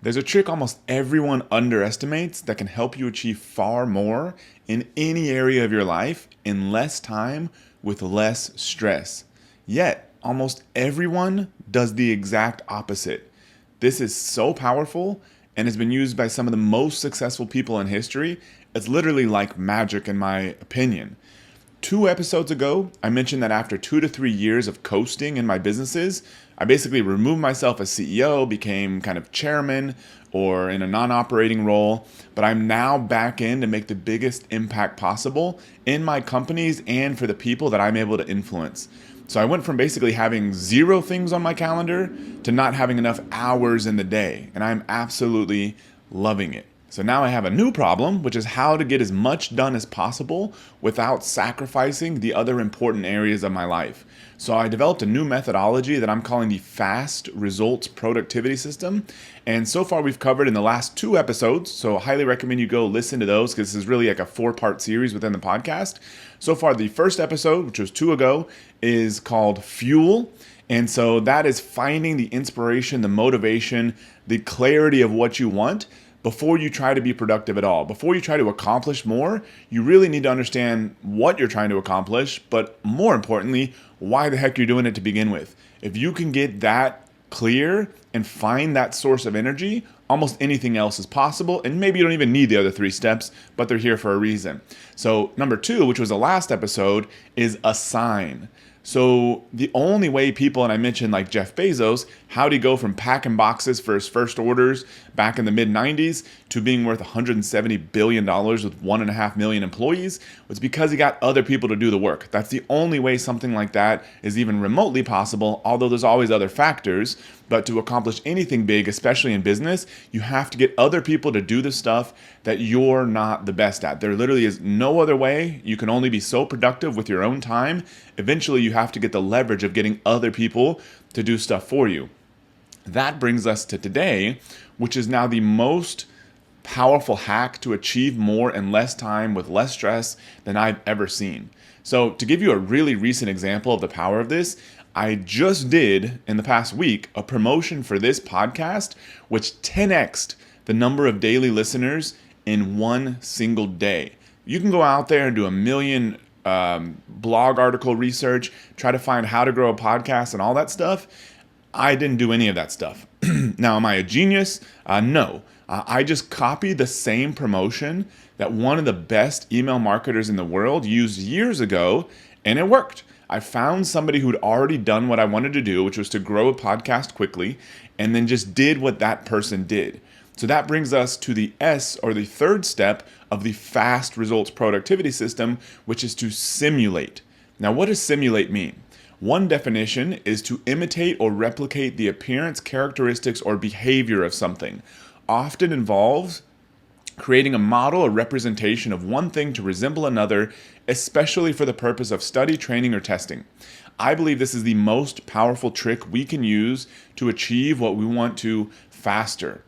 There's a trick almost everyone underestimates that can help you achieve far more in any area of your life in less time with less stress. Yet, almost everyone does the exact opposite. This is so powerful and has been used by some of the most successful people in history. It's literally like magic, in my opinion. 2 episodes ago, I mentioned that after 2 to 3 years of coasting in my businesses, I basically removed myself as CEO, became kind of chairman or in a non operating role, but I'm now back in to make the biggest impact possible in my companies and for the people that I'm able to influence. So I went from basically having 0 things on my calendar to not having enough hours in the day, and I'm absolutely loving it. So now I have a new problem, which is how to get as much done as possible without sacrificing the other important areas of my life. So I developed a new methodology that I'm calling the Fast Results Productivity System. And so far we've covered in the last 2 episodes, so I highly recommend you go listen to those because this is really like a 4-part series within the podcast. So far, the first episode, which was 2 ago, is called Fuel. And so that is finding the inspiration, the motivation, the clarity of what you want before you try to be productive at all. Before you try to accomplish more, you really need to understand what you're trying to accomplish, but more importantly, why the heck you're doing it to begin with. If you can get that clear and find that source of energy, almost anything else is possible, and maybe you don't even need the other 3 steps, but they're here for a reason. So number 2, which was the last episode, is assign. So the only way people, and I mentioned like Jeff Bezos, how did he go from packing boxes for his first orders back in the mid-90s to being worth $170 billion with 1.5 million employees? Was because he got other people to do the work. That's the only way something like that is even remotely possible, although there's always other factors. But to accomplish anything big, especially in business, you have to get other people to do the stuff that you're not the best at. There literally is no other way. You can only be so productive with your own time. Eventually, you have to get the leverage of getting other people to do stuff for you. That brings us to today, which is now the most powerful hack to achieve more in less time with less stress than I've ever seen. So to give you a really recent example of the power of this, I just did in the past week a promotion for this podcast, which 10x'd the number of daily listeners in one single day. You can go out there and do a million blog article research, try to find how to grow a podcast and all that stuff. I didn't do any of that stuff. Now, am I a genius? No. I just copied the same promotion that one of the best email marketers in the world used years ago, and it worked. I found somebody who'd already done what I wanted to do, which was to grow a podcast quickly, and then just did what that person did. So that brings us to the S, or the third step of the Fast Results Productivity System, which is to simulate. Now, what does simulate mean? One definition is to imitate or replicate the appearance, characteristics, or behavior of something. Often involves creating a model or representation of one thing to resemble another, especially for the purpose of study, training, or testing. I believe this is the most powerful trick we can use to achieve what we want to faster.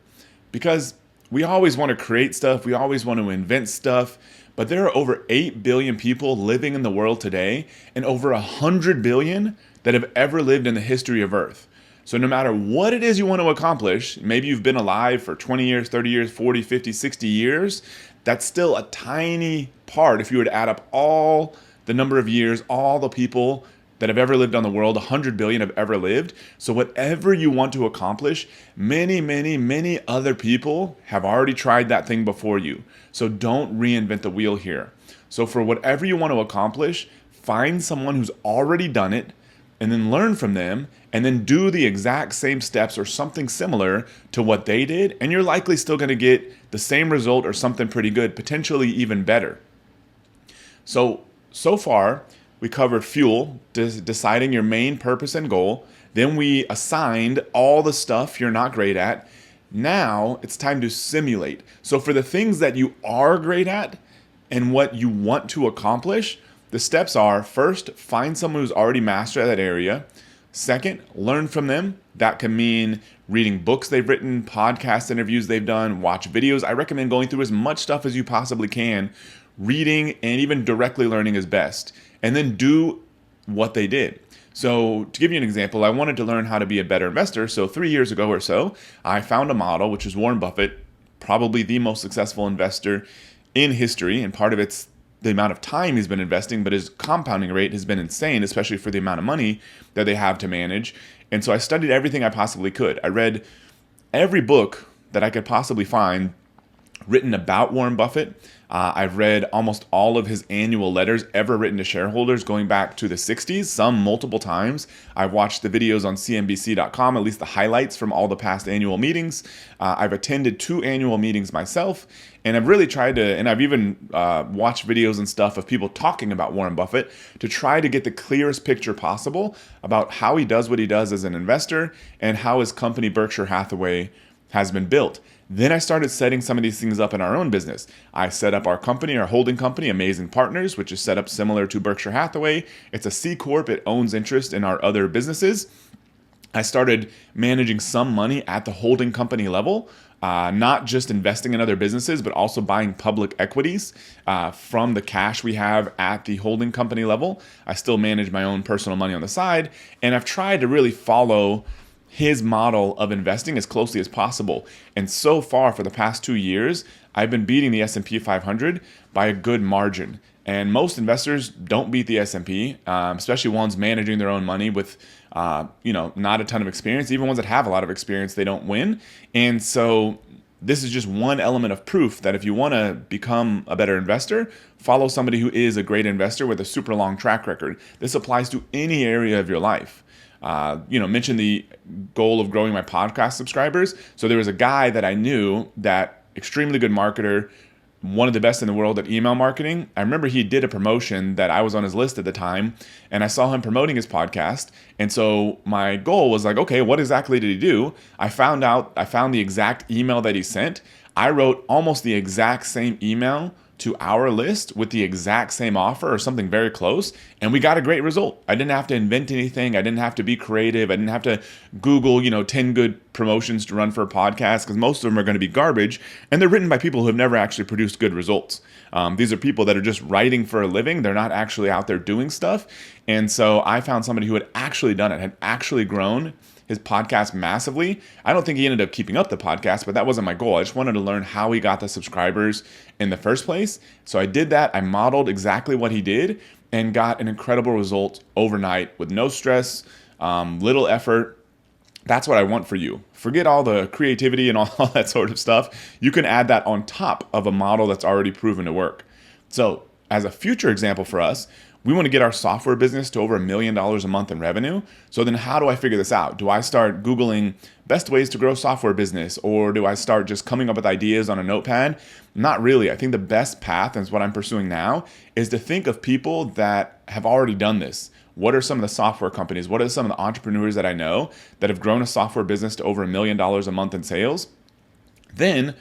Because we always want to create stuff, we always want to invent stuff, but there are over 8 billion people living in the world today, and over 100 billion that have ever lived in the history of Earth. So no matter what it is you want to accomplish, maybe you've been alive for 20 years, 30 years, 40, 50, 60 years, that's still a tiny part if you were to add up all the number of years, all the people that have ever lived on the world, 100 billion have ever lived. So whatever you want to accomplish, many, many, many other people have already tried that thing before you. So don't reinvent the wheel here. So for whatever you want to accomplish, find someone who's already done it, and then learn from them, and then do the exact same steps or something similar to what they did, and you're likely still going to get the same result or something pretty good, potentially even better. So far, we covered fuel, deciding your main purpose and goal. Then we assigned all the stuff you're not great at. Now it's time to simulate. So for the things that you are great at and what you want to accomplish, the steps are: first, find someone who's already mastered that area. Second, learn from them. That can mean reading books they've written, podcast interviews they've done, watch videos. I recommend going through as much stuff as you possibly can. Reading and even directly learning is best. And then do what they did. So to give you an example, I wanted to learn how to be a better investor. So 3 years ago or so, I found a model, which is Warren Buffett, probably the most successful investor in history. And part of it's the amount of time he's been investing, but his compounding rate has been insane, especially for the amount of money that they have to manage. And so I studied everything I possibly could. I read every book that I could possibly find written about Warren Buffett. I've read almost all of his annual letters ever written to shareholders going back to the 60s, some multiple times. I've watched the videos on CNBC.com, at least the highlights from all the past annual meetings. I've attended 2 annual meetings myself, and I've really tried to, and I've even watched videos and stuff of people talking about Warren Buffett to try to get the clearest picture possible about how he does what he does as an investor and how his company Berkshire Hathaway has been built. Then I started setting some of these things up in our own business. I set up our company, our holding company, Amazing Partners, which is set up similar to Berkshire Hathaway. It's a C Corp. It owns interest in our other businesses. I started managing some money at the holding company level, not just investing in other businesses, but also buying public equities from the cash we have at the holding company level. I still manage my own personal money on the side, and I've tried to really follow his model of investing as closely as possible. And so far, for the past 2 years, I've been beating the S&P 500 by a good margin. And most investors don't beat the S&P, especially ones managing their own money with, not a ton of experience. Even ones that have a lot of experience, they don't win. And so this is just one element of proof that if you want to become a better investor, follow somebody who is a great investor with a super long track record. This applies to any area of your life. Mentioned the goal of growing my podcast subscribers. So there was a guy that I knew, that extremely good marketer, one of the best in the world at email marketing. I remember he did a promotion that I was on his list at the time, and I saw him promoting his podcast. And so my goal was like, okay, what exactly did he do? I found the exact email that he sent. I wrote almost the exact same email to our list with the exact same offer or something very close, and we got a great result. I didn't have to invent anything. I didn't have to be creative. I didn't have to Google, 10 good promotions to run for a podcast, because most of them are going to be garbage, and they're written by people who have never actually produced good results. These are people that are just writing for a living. They're not actually out there doing stuff. And so I found somebody who had actually done it, had actually grown his podcast massively. I don't think he ended up keeping up the podcast, but that wasn't my goal. I just wanted to learn how he got the subscribers in the first place. So I did that. I modeled exactly what he did and got an incredible result overnight with no stress, little effort. That's what I want for you. Forget all the creativity and all that sort of stuff. You can add that on top of a model that's already proven to work. So as a future example for us, we want to get our software business to over $1 million a month in revenue. So then how do I figure this out? Do I start Googling best ways to grow software business, or do I start just coming up with ideas on a notepad? Not really. I think the best path, and it's what I'm pursuing now, is to think of people that have already done this. What are some of the software companies? What are some of the entrepreneurs that I know that have grown a software business to over $1 million a month in sales? Then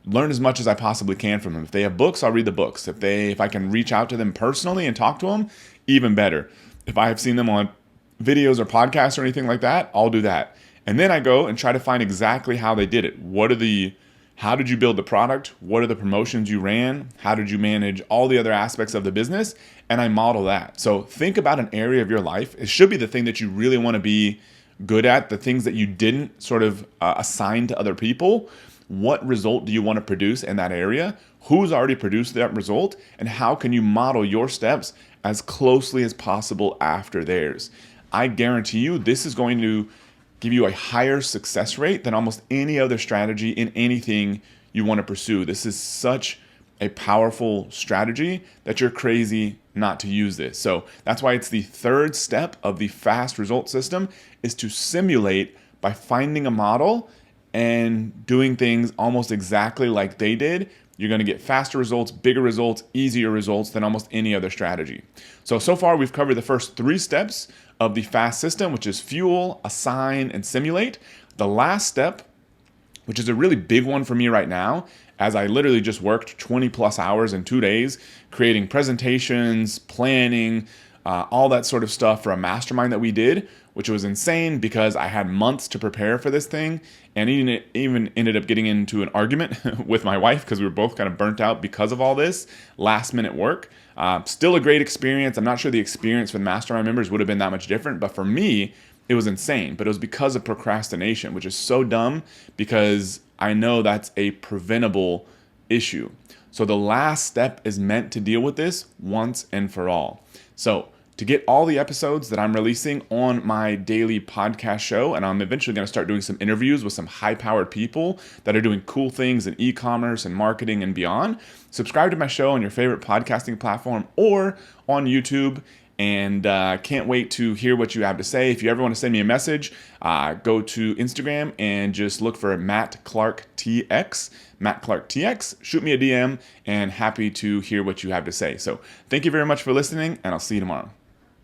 learn as much as I possibly can from them. If they have books, I'll read the books. If I can reach out to them personally and talk to them, even better. If I have seen them on videos or podcasts or anything like that, I'll do that. And then I go and try to find exactly how they did it. How did you build the product? What are the promotions you ran? How did you manage all the other aspects of the business? And I model that. So think about an area of your life. It should be the thing that you really want to be good at, the things that you didn't sort of assign to other people. What result do you want to produce in that area? Who's already produced that result? And how can you model your steps as closely as possible after theirs? I guarantee you this is going to give you a higher success rate than almost any other strategy in anything you want to pursue. This is such a powerful strategy that you're crazy not to use this. So that's why it's the third step of the fast result system, is to simulate by finding a model and doing things almost exactly like they did. You're going to get faster results, bigger results, easier results than almost any other strategy. So far we've covered the first 3 steps of the FAST system, which is fuel, assign, and simulate. The last step, which is a really big one for me right now, as I literally just worked 20 plus hours in 2 days, creating presentations, planning, all that sort of stuff for a mastermind that we did, which was insane because I had months to prepare for this thing, and even ended up getting into an argument with my wife because we were both kind of burnt out because of all this last minute work. Still a great experience. I'm not sure the experience for the mastermind members would have been that much different, but for me, it was insane. But it was because of procrastination, which is so dumb because I know that's a preventable issue. So the last step is meant to deal with this once and for all. So to get all the episodes that I'm releasing on my daily podcast show, and I'm eventually going to start doing some interviews with some high-powered people that are doing cool things in e-commerce and marketing and beyond, subscribe to my show on your favorite podcasting platform or on YouTube. And can't wait to hear what you have to say. If you ever want to send me a message, go to Instagram and just look for Matt Clark TX. Matt Clark TX. Shoot me a DM, and happy to hear what you have to say. So thank you very much for listening, and I'll see you tomorrow.